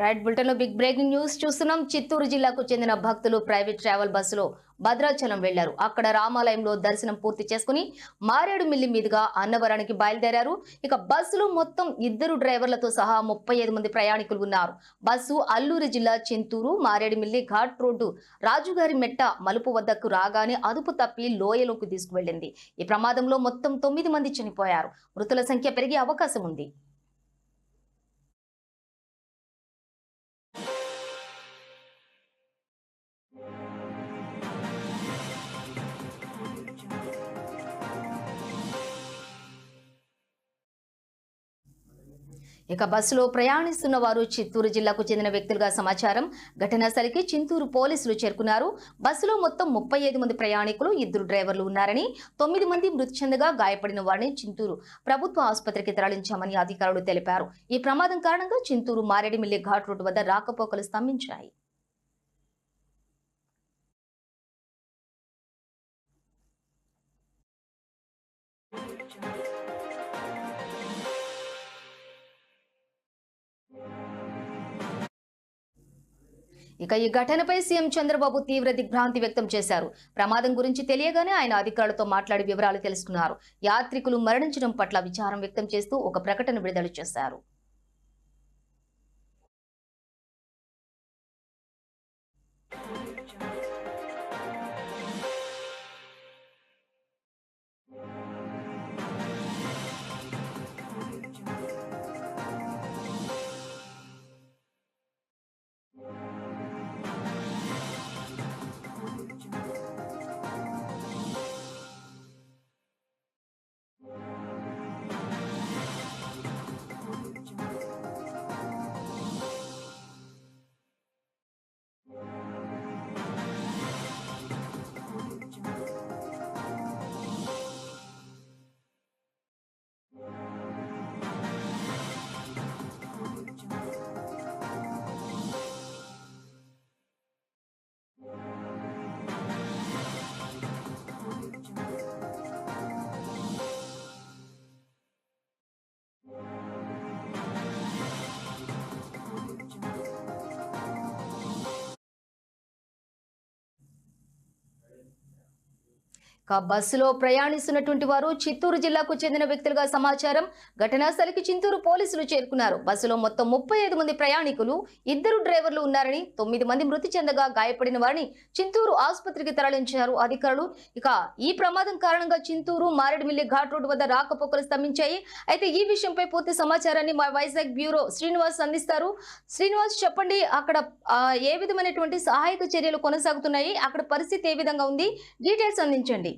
Right bulletin లో big breaking news చూస్తున్నాం. చిత్తూరు జిల్లాకు చెందిన భక్తులు ప్రైవేట్ ట్రావెల్ బస్సులో భద్రాచలం వెళ్లారు. అక్కడ రామాలయంలో దర్శనం పూర్తి చేసుకుని మారేడుమిల్లి మీదుగా అన్నవరానికి బయలుదేరారు. ఇక బస్సులో మొత్తం 2 డ్రైవర్లతో సహా 35 మంది ప్రయాణికులు ఉన్నారు. బస్సు అల్లూరు జిల్లా చింతూరు మారేడుమిల్లి ఘాట్ రోడ్డు రాజుగారి మెట్ట మలుపు వద్దకు రాగానే అదుపు తప్పి లోయలోకి తీసుకువెళ్లింది. ఈ ప్రమాదంలో మొత్తం 9 మంది చనిపోయారు. మృతుల సంఖ్య పెరిగే అవకాశం ఉంది. ఇక బస్సులో ప్రయాణిస్తున్న వారు చిత్తూరు జిల్లాకు చెందిన వ్యక్తులుగా సమాచారం. ఘటనా స్థలికి చింతూరు పోలీసులు చేరుకున్నారు. బస్సులో మొత్తం 35 మంది ప్రయాణికులు, 2 డ్రైవర్లు ఉన్నారని, 9 మంది మృతి చెందగా గాయపడిన వారిని చింతూరు ప్రభుత్వ ఆసుపత్రికి తరలించామని అధికారులు తెలిపారు. ఈ ప్రమాదం కారణంగా చింతూరు మారేడుమిల్లి ఘాట్ రోడ్డు వద్ద రాకపోకలు స్తంభించాయి. ఇక ఈ ఘటనపై సీఎం చంద్రబాబు తీవ్ర దిగ్భ్రాంతి వ్యక్తం చేశారు. ప్రమాదం గురించి తెలియగానే ఆయన అధికారులతో మాట్లాడి వివరాలు తెలుసుకున్నారు. యాత్రికులు మరణించడం పట్ల విచారం వ్యక్తం చేస్తూ ఒక ప్రకటన విడుదల చేశారు. బస్సులో ప్రయాణిస్తున్నటువంటి వారు చిత్తూరు జిల్లాకు చెందిన వ్యక్తులుగా సమాచారం. ఘటనా స్థలికి చింతూరు పోలీసులు చేరుకున్నారు. బస్సులో మొత్తం 35 మంది ప్రయాణికులు, 2 డ్రైవర్లు ఉన్నారని, 9 మంది మృతి చెందగా గాయపడిన వారిని చింతూరు ఆసుపత్రికి తరలించారు అధికారులు. ఇక ఈ ప్రమాదం కారణంగా చింతూరు మారేడుమిల్లి ఘాట్ రోడ్డు వద్ద రాకపోకలు స్తంభించాయి. అయితే ఈ విషయంపై పూర్తి సమాచారాన్ని మా వైజాగ్ బ్యూరో శ్రీనివాస్ అందిస్తారు. శ్రీనివాస్, చెప్పండి, అక్కడ ఏ విధమైనటువంటి సహాయక చర్యలు కొనసాగుతున్నాయి? అక్కడ పరిస్థితి ఏ విధంగా ఉంది? డీటెయిల్స్ అందించండి.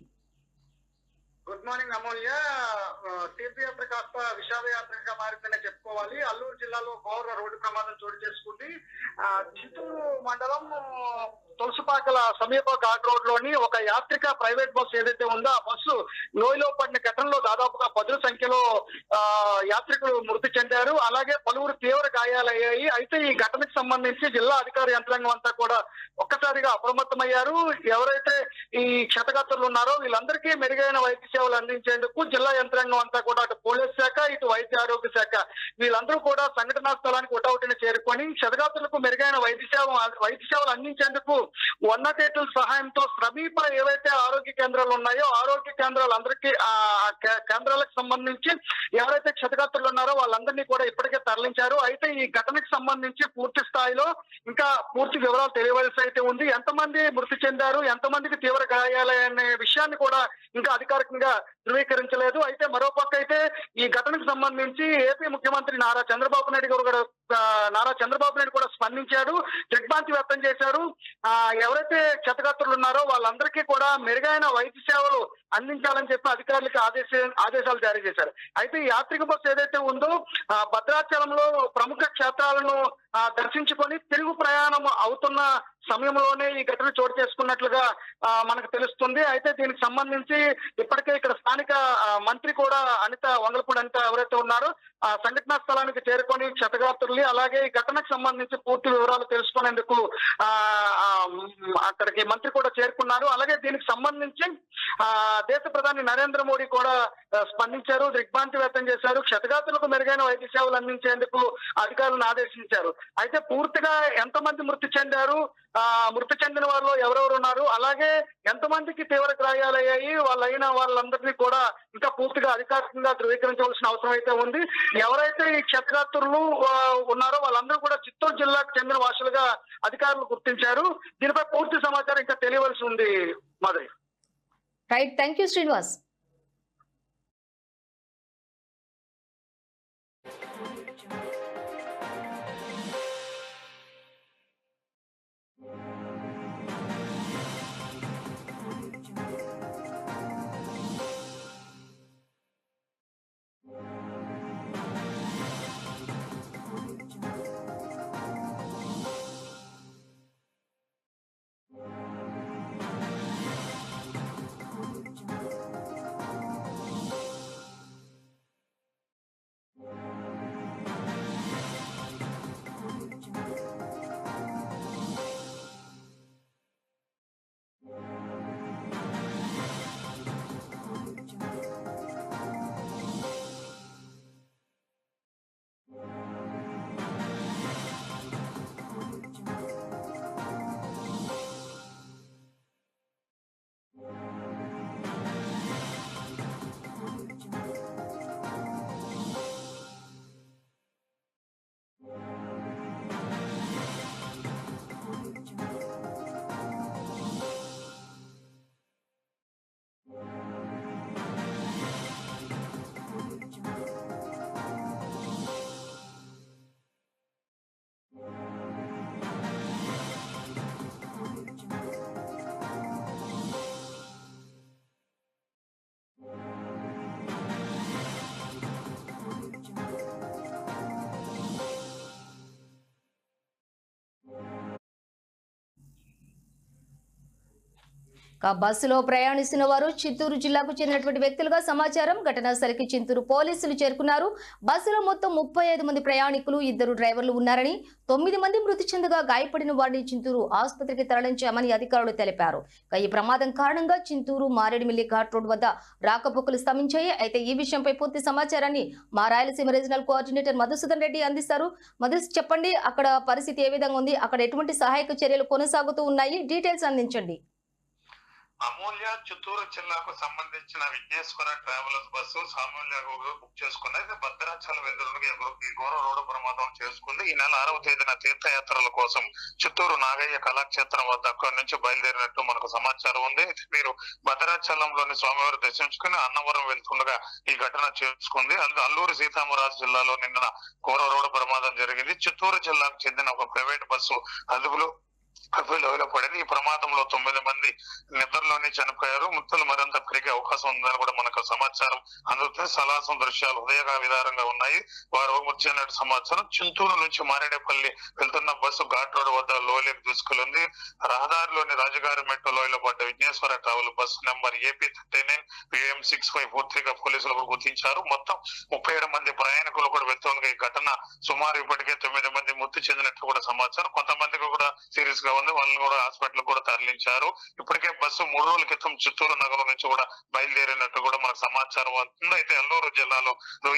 గుడ్ మార్నింగ్ అమూల్య. తీర్థయాత్ర కాస్త విషాద యాత్రగా మారిందనే చెప్పుకోవాలి. అల్లూరు జిల్లాలో ఘోర రోడ్డు ప్రమాదం చోటు చేసుకుంది. చిత్తూరు మండలం తులసిపాకల సమీప ఘాట్ రోడ్ లోని ఒక యాత్రిక ప్రైవేట్ బస్సు ఏదైతే ఉందో ఆ బస్సు లోయలో పడిన ఘటనలో దాదాపుగా 10 సంఖ్యలో యాత్రికులు మృతి చెందారు. అలాగే పలువురు తీవ్ర గాయాలయ్యాయి. అయితే ఈ ఘటనకు సంబంధించి జిల్లా అధికార యంత్రాంగం అంతా కూడా ఒక్కసారిగా అప్రమత్తమయ్యారు. ఎవరైతే ఈ క్షతగాత్రులు ఉన్నారో వీళ్ళందరికీ మెరుగైన వైద్య సేవలు అందించేందుకు జిల్లా యంత్రాంగం అంతా కూడా అటు పోలీస్ శాఖ, ఇటు వైద్య ఆరోగ్య శాఖ వీళ్ళందరూ కూడా సంఘటనా స్థలానికి ఒకటొకటిని చేరుకొని క్షతగాత్రులకు మెరుగైన వైద్య సేవలు అందించేందుకు 108 సహాయంతో సమీప ఏవైతే ఆరోగ్య కేంద్రాలు ఉన్నాయో ఆరోగ్య కేంద్రాలందరికీ కేంద్రాలకు సంబంధించి ఎవరైతే క్షతగాత్రులు ఉన్నారో వాళ్ళందరినీ కూడా ఇప్పటికే తరలించారు. అయితే ఈ ఘటనకు సంబంధించి పూర్తి స్థాయిలో ఇంకా పూర్తి వివరాలు తెలియవలసి అయితే ఉంది. ఎంతమంది మృతి చెందారు, ఎంతమందికి తీవ్ర గాయాలనే విషయాన్ని కూడా ఇంకా అధికారికంగా ధృవీకరించలేదు. అయితే మరోపక్క అయితే ఈ ఘటనకు సంబంధించి ఏపీ ముఖ్యమంత్రి నారా చంద్రబాబు నాయుడు కూడా స్పందించాడు, దిగ్భ్రాంతి వ్యక్తం చేశారు. ఎవరైతే క్షతగాత్రులు ఉన్నారో వాళ్ళందరికీ కూడా మెరుగైన వైద్య సేవలు అందించాలని చెప్పి అధికారులకు ఆదేశాలు జారీ చేశారు. అయితే ఈ యాత్రిక బస్సు ఏదైతే ఉందో భద్రాచలంలో ప్రముఖ క్షేత్రాలను దర్శించుకొని తిరుగు ప్రయాణం అవుతున్న సమయంలోనే ఈ ఘటన చోటు చేసుకున్నట్లుగా మనకు తెలుస్తుంది. అయితే దీనికి సంబంధించి ఇప్పటికే ఇక్కడ స్థానిక మంత్రి కూడా వంగలపూడి అనిత ఎవరైతే ఉన్నారో సంఘటనా స్థలానికి చేరుకొని క్షతగాత్రులు అలాగే ఈ ఘటనకు సంబంధించి పూర్తి వివరాలు తెలుసుకునేందుకు అక్కడికి మంత్రి కూడా చేరుకున్నారు. అలాగే దీనికి సంబంధించి దేశ ప్రధాని నరేంద్ర మోడీ కూడా స్పందించారు, దిగ్భ్రాంతి వ్యక్తం చేశారు. క్షతగాతులకు మెరుగైన వైద్య సేవలు అందించేందుకు అధికారులను ఆదేశించారు. అయితే పూర్తిగా ఎంతమంది మృతి చెందారు, మృతి చెందిన వారిలో ఎవరెవరు ఉన్నారు, అలాగే ఎంతమందికి తీవ్ర గాయాలయ్యాయి, వాళ్ళందరినీ కూడా ఇంకా పూర్తిగా అధికారికంగా ధృవీకరించవలసిన అవసరం అయితే ఉంది. ఎవరైతే ఈ క్షతగాత్రులు ఉన్నారో వాళ్ళందరూ కూడా చిత్తూరు జిల్లాకు చెందిన వాసులుగా అధికారులు గుర్తించారు. దీనిపై పూర్తి సమాచారం ఇంకా తెలియవలసి ఉంది. Madhavi. Right, thank you Srinivas. బస్సులో ప్రయాణిస్తున్న వారు చిత్తూరు జిల్లాకు చెందినటువంటి వ్యక్తులుగా సమాచారం. ఘటనా స్థలికి చిత్తూరు పోలీసులు చేరుకున్నారు. బస్సులో మొత్తం 35 మంది ప్రయాణికులు, 2 డ్రైవర్లు ఉన్నారని, 9 మంది మృతి చెందగా గాయపడిన వారిని చిత్తూరు ఆసుపత్రికి తరలించామని అధికారులు తెలిపారు. ఈ ప్రమాదం కారణంగా చిత్తూరు మారేడుమిల్లి ఘాట్ రోడ్ వద్ద రాకపోకలు స్తంభించాయి. అయితే ఈ విషయంపై పూర్తి సమాచారాన్ని మా రాయలసీమ రీజనల్ కోఆర్డినేటర్ మధుసూదన్ రెడ్డి అందిస్తారు. మధు, చెప్పండి, అక్కడ పరిస్థితి ఏ విధంగా ఉంది, అక్కడ ఎటువంటి సహాయక చర్యలు కొనసాగుతూ ఉన్నాయి, డీటెయిల్స్ అందించండి. అమూల్య చిత్తూరు జిల్లాకు సంబంధించిన విఘ్నేశ్వర ట్రావెలర్స్ బస్సు సామాన్య బుక్ చేసుకుంది. అయితే భద్రాచలం వెళ్తుండగా ఈ ఘోర రోడ్డు ప్రమాదం చేసుకుంది. ఈ నెల 6వ తేదీన తీర్థయాత్రల కోసం చిత్తూరు నాగయ్య కళాక్షేత్రం వద్ద అక్కడి నుంచి బయలుదేరినట్టు మనకు సమాచారం ఉంది. మీరు భద్రాచలంలోని స్వామివారి దర్శించుకుని అన్నవరం వెళ్తుండగా ఈ ఘటన చేసుకుంది. అల్లూరు సీతారామరాజు జిల్లాలో నిన్న ఘోర రోడ్డు ప్రమాదం జరిగింది. చిత్తూరు జిల్లాకు చెందిన ఒక ప్రైవేట్ బస్సు అదుపులో పడింది. ఈ ప్రమాదంలో 9 మంది నిద్రలోనే చనిపోయారు. మృతులు మరింత పెరిగే అవకాశం ఉందని కూడా మనకు సమాచారం అందుతుంది. సలాసం దృశ్యాలు హృదయ విధానంగా ఉన్నాయి. వారు మృతి చెందినట్టు సమాచారం. చిత్తూరు నుంచి మారేడుపల్లి వెళ్తున్న బస్సు ఘాట్ రోడ్ వద్ద లోయలోకి దూసుకెళ్లింది. రహదారిలోని రాజుగారి మెట్టు లోయలో పడ్డ Vighneshwara travel bus number AP39 PM6543 గా పోలీసులు గుర్తించారు. మొత్తం 37 మంది ప్రయాణికులు కూడా వెళ్తుండగా ఈ ఘటన సుమారు ఇప్పటికే 9 మంది మృతి చెందినట్లు కూడా సమాచారం. కొంతమందికి కూడా సీరియస్ గా ఉంది. వాళ్ళని కూడా హాస్పిటల్ కూడా తరలించారు. ఇప్పటికే బస్సు 3 రోజుల క్రితం చిత్తూరు నగరం నుంచి కూడా బయలుదేరినట్టు కూడా మనకు సమాచారం అవుతుంది. అయితే అల్లూరు జిల్లాలో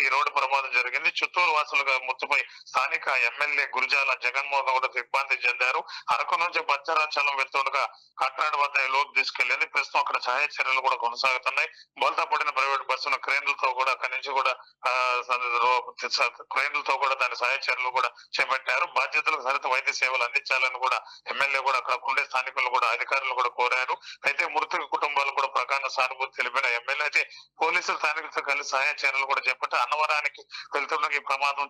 ఈ రోడ్డు ప్రమాదం జరిగింది. చిత్తూరు వాసులుగా మృతిపై స్థానిక ఎమ్మెల్యే గురజాల జగన్మోహన్ కూడా దిగ్భ్రాంతి చెందారు. అరకు నుంచి భద్రాచలం వెళ్తుండగా కట్నాడు వద్ద లోకి తీసుకెళ్లింది. ప్రస్తుతం అక్కడ సహాయ చర్యలు కూడా కొనసాగుతున్నాయి. బోల్తా పడిన ప్రైవేట్ బస్సును క్రేన్లతో కూడా అక్కడి నుంచి కూడా దాని సహాయ చర్యలు కూడా చేపట్టారు. బాధ్యతలకు సరిత వైద్య సేవలు అందించాలని కూడా ఎమ్మెల్యే కూడా అక్కడ ఉండే స్థానికులు కూడా అధికారులు కూడా కోరారు. అయితే మృతుల కుటుంబాలు కూడా ప్రగాఢ సానుభూతి తెలిపిన ఎమ్మెల్యే అయితే పోలీసులు స్థానికులతో కలిసి సహాయ చర్యలు కూడా చేపట్టి అన్నవరానికి వెళ్తున్న ఈ ప్రమాదం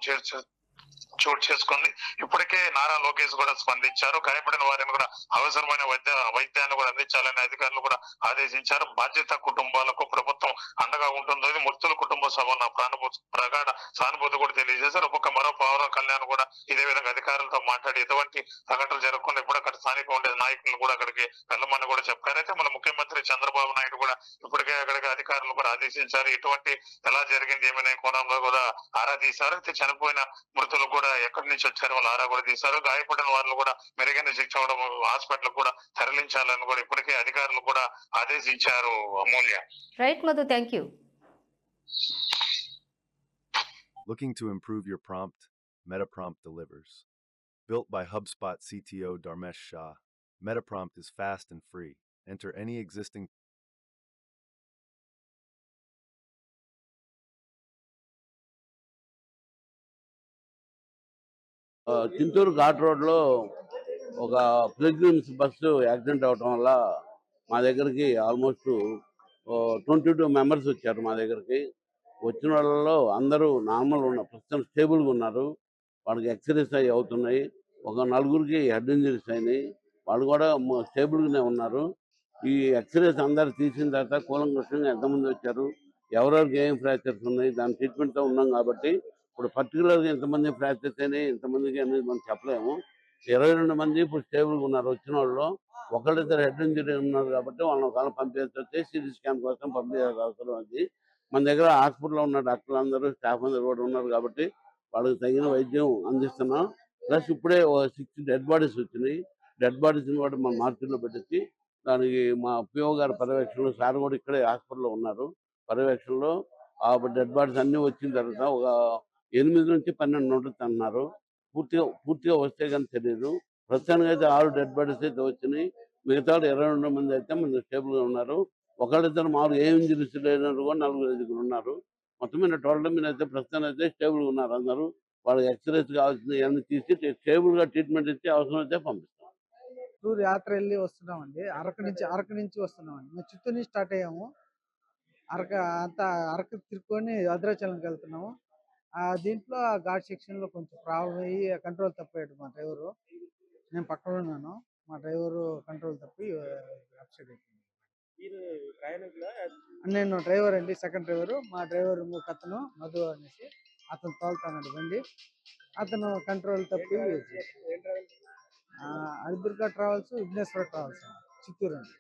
చోటు చేసుకుంది. ఇప్పటికే నారా లోకేష్ కూడా స్పందించారు. గాయపడిన వారిని కూడా అవసరమైన వైద్యాన్ని కూడా అందించాలని అధికారులు కూడా ఆదేశించారు. బాధ్యత కుటుంబాలకు ప్రభుత్వం అండగా ఉంటుందని మృతుల కుటుంబ సభ ప్రగాఢ సానుభూతి కూడా తెలియజేశారు. మరో పౌర కళ్యాణ్ కూడా ఇదే విధంగా అధికారులతో మాట్లాడి ఎటువంటి సంఘటనలు జరగకుండా ఇప్పుడు అక్కడ స్థానిక ఉండే నాయకులను కూడా అక్కడికి వెళ్ళమని కూడా చెప్పారు. అయితే మన ముఖ్యమంత్రి చంద్రబాబు నాయుడు కూడా ఇప్పటికే అక్కడికి అధికారులు కూడా ఆదేశించారు. ఇటువంటి ఎలా జరిగింది ఏమైనా కోణంలో కూడా ఆరా తీశారు. అయితే చనిపోయిన మృతులు కూడా ఎక్కడి నుంచి వచ్చారు వాళ్ళు ఆరా కూడా తీశారు. గాయపడిన వాళ్ళు కూడా మెరుగైన శిక్ష హాస్పిటల్ కూడా తరలించాలని కూడా ఇప్పటికే అధికారులు కూడా ఆదేశించారు. Amulya. Right Madhu, thank you. Looking to improve your prompt? MetaPrompt delivers. Built by HubSpot CTO Dharmesh Shah, MetaPrompt is fast and free. Enter any existing Chintur ghat రోడ్లో ఒక పిల్గ్రిమ్స్ బస్సు యాక్సిడెంట్ అవటం వల్ల మా దగ్గరికి ఆల్మోస్ట్ 22 మెంబర్స్ వచ్చారు మా దగ్గరికి. వచ్చిన వాళ్ళలో అందరూ నార్మల్ ప్రస్తుతం స్టేబుల్గా ఉన్నారు. వాళ్ళకి ఎక్స్రేస్ అవి అవుతున్నాయి. ఒక నలుగురికి హెడ్ ఇంజరీస్ అయినాయి. వాళ్ళు కూడా స్టేబుల్గానే ఉన్నారు. ఈ ఎక్స్రేస్ అందరు తీసిన తర్వాత కూలంకషంగా ఎంతమంది వచ్చారు, ఎవరెవరికి ఏం ఫ్రాక్చర్స్ ఉన్నాయి, దాని ట్రీట్మెంట్తో ఉన్నాం కాబట్టి ఇప్పుడు పర్టికులర్గా ఎంతమంది ఫ్రాక్చర్స్ అయినాయి, ఎంతమందికి అనేది మనం చెప్పలేము. 22 మంది ఇప్పుడు స్టేబుల్గా ఉన్నారు. వచ్చిన వాళ్ళు ఒకళ్ళిద్దరు హెడ్ ఇంజరీ ఉన్నారు కాబట్టి వాళ్ళని ఒకవేళ పంపించవచ్చు, సిటీ స్కాన్ కోసం పంపించాల్సిన అవసరం అది. మన దగ్గర హాస్పిటల్లో ఉన్న డాక్టర్లు అందరూ స్టాఫ్ అందరూ కూడా ఉన్నారు కాబట్టి వాళ్ళకి తగిన వైద్యం అందిస్తున్నాం. ప్లస్ ఇప్పుడే 6 డెడ్ బాడీస్ వచ్చినాయి. డెడ్ బాడీస్ని కూడా మనం మార్కెట్లో పెట్టేసి దానికి మా పిఓ గారి పర్యవేక్షణలో సార్ కూడా ఇక్కడే హాస్పిటల్లో ఉన్నారు. పర్యవేక్షణలో ఆ డెడ్ బాడీస్ అన్నీ వచ్చిన తర్వాత ఒక 8 నుంచి 12 ఉంటుంది అన్నారు. పూర్తిగా వస్తే కానీ తెలియదు. ప్రస్తుతానికి అయితే 6 డెడ్ బాడీస్ అయితే వచ్చినాయి. మిగతా 22 మంది అయితే మన స్టేబుల్గా ఉన్నారు. ఒకళ్ళిద్దరు మామూలు ఏ ఇంజరీస్ లేనట్టు కూడా 4 ఉన్నారు. మొత్తం మీద టోటల్ మీద అయితే ప్రస్తుతానికి అయితే స్టేబుల్గా ఉన్నారు అందరూ. వాళ్ళకి ఎక్స్రేస్ కావాల్సినవి అన్ని తీసి స్టేబుల్గా ట్రీట్మెంట్ ఇచ్చి అవసరం అయితే పంపిస్తాం. టూర్ యాత్ర వెళ్ళి వస్తున్నామండి. అరకు నుంచి వస్తున్నామండి. మేము చిత్తూరు నుంచి స్టార్ట్ అయ్యాము. అరకు తిరుక్కొని భద్రాచలంకి వెళ్తున్నాము. దీంట్లో ఆ ఘాట్ సెక్షన్లో కొంచెం ప్రాబ్లం అయ్యి కంట్రోల్ తప్పాడు మా డ్రైవరు. నేను పక్కన ఉన్నాను. మా డ్రైవరు కంట్రోల్ తప్పి అప్సెట్ అయిపోయింది. నేను డ్రైవర్ అండి, సెకండ్ డ్రైవరు. మా డ్రైవర్ ఇంకొక అతను మధు అనేసి అతను తోలుతానండి బండి. అతను కంట్రోల్ తప్పి అలిదుర్గా ట్రావెల్స్, విఘ్నేశ్వర ట్రావెల్స్ చిత్తూరు అండి.